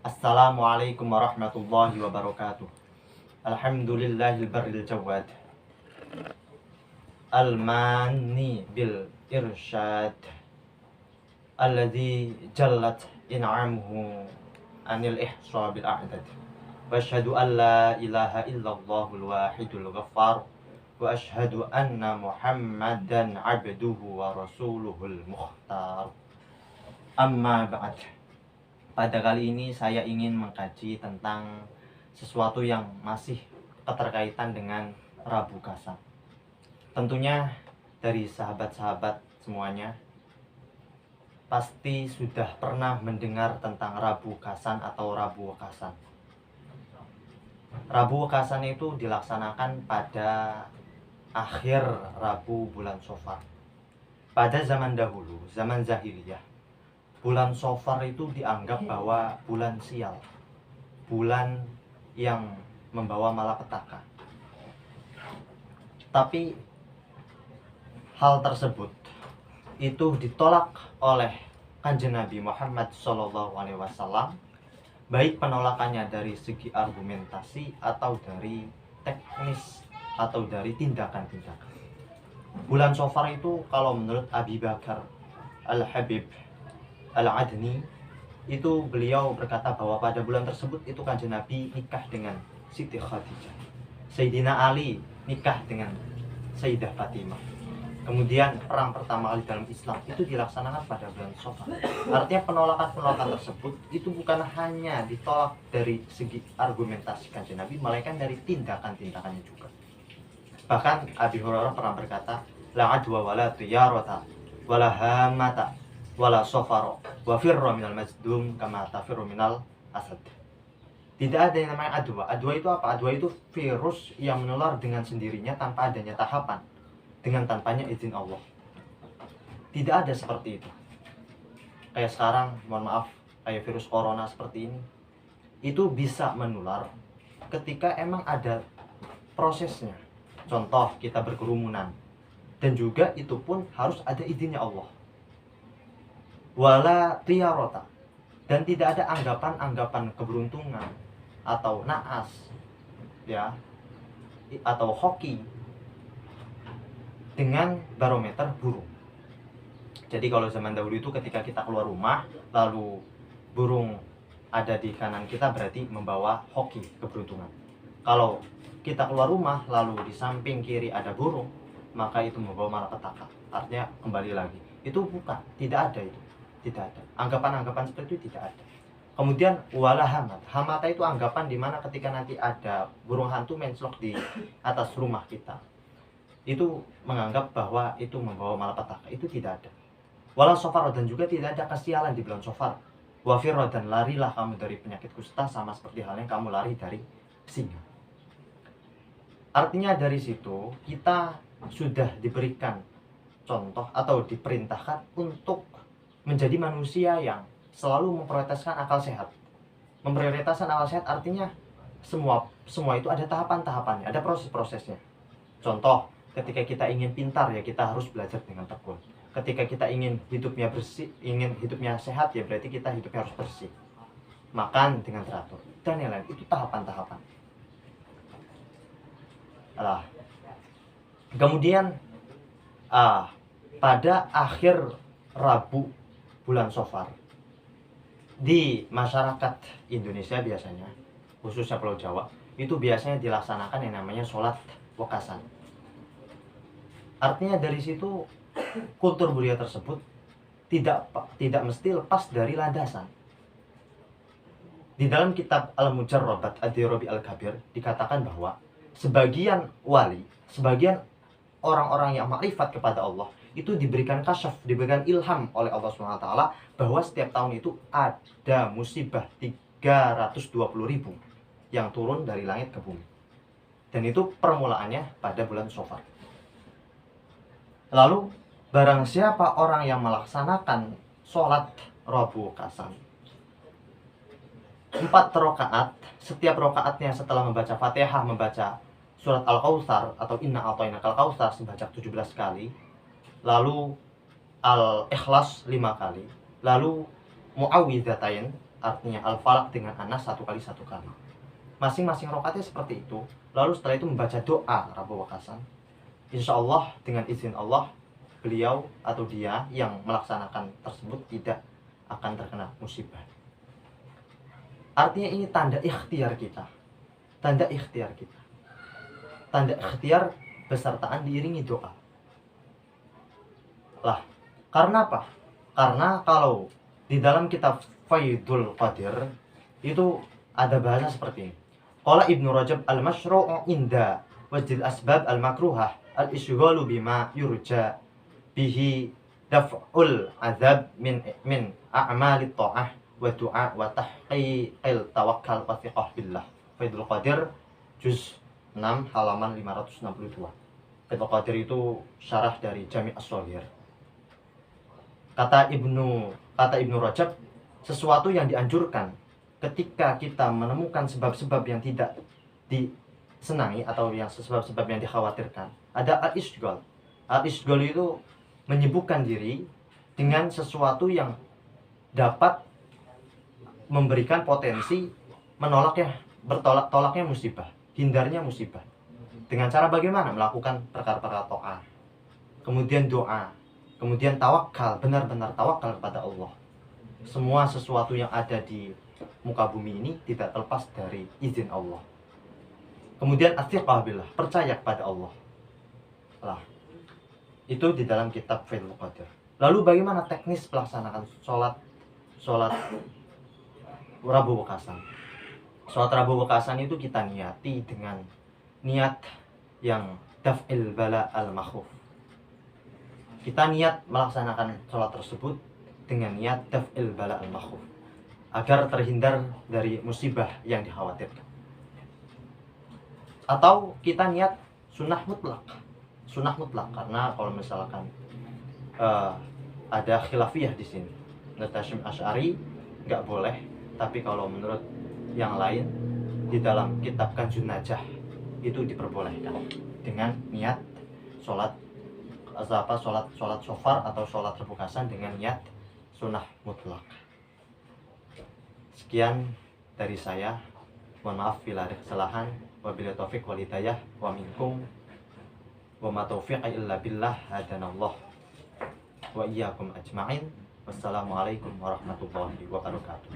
Assalamualaikum warahmatullahi wabarakatuh. Alhamdulillahil barril jawad. Al-mani bil irsyad. Alladzi jallat in'amuhu anil ihsa bil a'dad. Wa asyhadu an la ilaha illallahul wahidul ghaffar. Wa asyhadu anna Muhammadan abduhu wa rasuluhul mukhtar. Amma ba'd. Pada kali ini saya ingin mengkaji tentang sesuatu yang masih keterkaitan dengan Rabu Kasan. Tentunya dari sahabat-sahabat semuanya pasti sudah pernah mendengar tentang Rabu Kasan atau Rabu Wekasan. Rabu Wekasan itu dilaksanakan pada akhir Rabu bulan Safar. Pada zaman dahulu, zaman jahiliyah, bulan Safar itu dianggap bahwa bulan sial, bulan yang membawa malapetaka. Tapi hal tersebut itu ditolak oleh Kanjeng Nabi Muhammad SAW, baik penolakannya dari segi argumentasi atau dari teknis atau dari tindakan-tindakan. Bulan Safar itu kalau menurut Abi Bakar Al-Habib Al-Adni itu beliau berkata bahwa pada bulan tersebut itu Kanjeng Nabi nikah dengan Siti Khadijah, Sayyidina Ali nikah dengan Sayyidah Fatimah. Kemudian perang pertama kali dalam Islam itu dilaksanakan pada bulan Safar. Artinya penolakan tersebut itu bukan hanya ditolak dari segi argumentasi Kanjeng Nabi, melainkan dari tindakan-tindakannya juga. Bahkan Abi Hurairah pernah berkata, la adwa wala tiyarata wala hamata wala safaro wa firra minal majdum kama tafirru minal asad. Tidak ada yang namanya adwa. Adwa itu apa? Adwa itu virus yang menular dengan sendirinya tanpa adanya tahapan, dengan tanpanya izin Allah. Tidak ada seperti itu. Kayak sekarang, mohon maaf, kayak virus corona seperti ini, itu bisa menular ketika emang ada prosesnya. Contoh, kita berkerumunan, dan juga itu pun harus ada izinnya Allah. Wala tiyarota, dan tidak ada anggapan-anggapan keberuntungan atau naas, ya, atau hoki dengan barometer burung. Jadi kalau zaman dahulu itu ketika kita keluar rumah lalu burung ada di kanan kita, berarti membawa hoki, keberuntungan. Kalau kita keluar rumah lalu di samping kiri ada burung, maka itu membawa malapetaka. Artinya kembali lagi, itu bukan, tidak ada itu. Tidak ada. Anggapan-anggapan seperti itu tidak ada. Kemudian wala hamat. Hamata itu anggapan di mana ketika nanti ada burung hantu menclok di atas rumah kita, itu menganggap bahwa itu membawa malapetaka. Itu tidak ada. Wala safar, dan juga tidak ada kesialan di bulan Safar. Wafirro, dan larilah kamu dari penyakit kusta sama seperti halnya kamu lari dari singa. Artinya dari situ kita sudah diberikan contoh atau diperintahkan untuk menjadi manusia yang selalu memprioritaskan akal sehat. Memprioritaskan akal sehat artinya semua itu ada tahapan-tahapannya, ada proses-prosesnya. Contoh, ketika kita ingin pintar, ya kita harus belajar dengan tekun. Ketika kita ingin hidupnya bersih, ingin hidupnya sehat, ya berarti kita hidupnya harus bersih. Makan dengan teratur dan lain-lain, itu tahapan-tahapan. Kemudian pada akhir Rabu bulan Safar, di masyarakat Indonesia biasanya, khususnya Pulau Jawa, itu biasanya dilaksanakan yang namanya sholat wekasan. Artinya dari situ kultur budaya tersebut tidak mesti lepas dari landasan. Di dalam kitab Al-Mujarrabat Ad-Dirabi Al-Kabir dikatakan bahwa sebagian wali, sebagian orang-orang yang makrifat kepada Allah itu diberikan kasyaf, diberikan ilham oleh Allah SWT bahwa setiap tahun itu ada musibah 320.000 yang turun dari langit ke bumi. Dan itu permulaannya pada bulan Safar. Lalu barang siapa orang yang melaksanakan sholat Rabu Kasan 4 rakaat, setiap rakaatnya setelah membaca Fatihah, membaca surat Al-Kautsar atau Inna A'thainakal Kautsar sebanyak 17 kali, lalu Al-Ikhlas 5 kali, lalu Muawwidzatain artinya Al-Falaq dengan An-Nas 1 kali 1 kali. Masing-masing rakaatnya seperti itu. Lalu setelah itu membaca doa Rabu Wakasan. Insya Allah dengan izin Allah, beliau atau dia yang melaksanakan tersebut tidak akan terkena musibah. Artinya ini tanda ikhtiar kita. Tanda ikhtiar kita. Tanda ikhtiar besertaan diiringi doa. Lah, karena apa? Karena kalau di dalam kitab Faidul Qadir itu ada bahasa seperti ini. Qala Ibnu Rajab al-masyru'u inda wajil asbab al-makruhah al-isyghalu bima yurja bihi daf'ul azab min a'malit ta'ah wa du'a wa tahqiqil tawakkal wa thiqah billah. Faidul Qadir juz 6 halaman 562. Faidul Qadir itu syarah dari Jami' as-Shaghir. Kata Ibnu Rajab, sesuatu yang dianjurkan ketika kita menemukan sebab-sebab yang tidak disenangi atau yang sebab-sebab yang dikhawatirkan, ada al-isghal. Al-isghal itu menyibukkan diri dengan sesuatu yang dapat memberikan potensi bertolaknya musibah, hindarnya musibah. Dengan cara bagaimana? Melakukan perkara-perkara taat, kemudian doa, kemudian tawakal, benar-benar tawakal kepada Allah. Semua sesuatu yang ada di muka bumi ini tidak terlepas dari izin Allah. Kemudian athiqah billah, percaya kepada Allah. Lah, itu di dalam kitab Faidul Qadir. Lalu bagaimana teknis pelaksanaan sholat Rabu Wakasan? Sholat Rabu Wakasan itu kita niati dengan niat yang daf'il bala al-makhuf. Kita niat melaksanakan sholat tersebut dengan niat daf'il bala al-makhuf, agar terhindar dari musibah yang dikhawatirkan. Atau kita niat sunnah mutlak. Sunnah mutlak karena kalau misalkan ada khilafiyah di sini. Menurut Hasyim Asy'ari nggak boleh, tapi kalau menurut yang lain di dalam kitab Kanjun Najah itu diperbolehkan dengan niat sholat shofar atau sholat rebukasan dengan niat sunnah mutlak. Sekian dari saya. Mohon maaf bila ada kesalahan. Wabillahi taufiq wal hidayah wa minkum wa ma taufiq illa billah, hadanallah wa iyyakum ajma'in. Wassalamualaikum warahmatullahi wabarakatuh.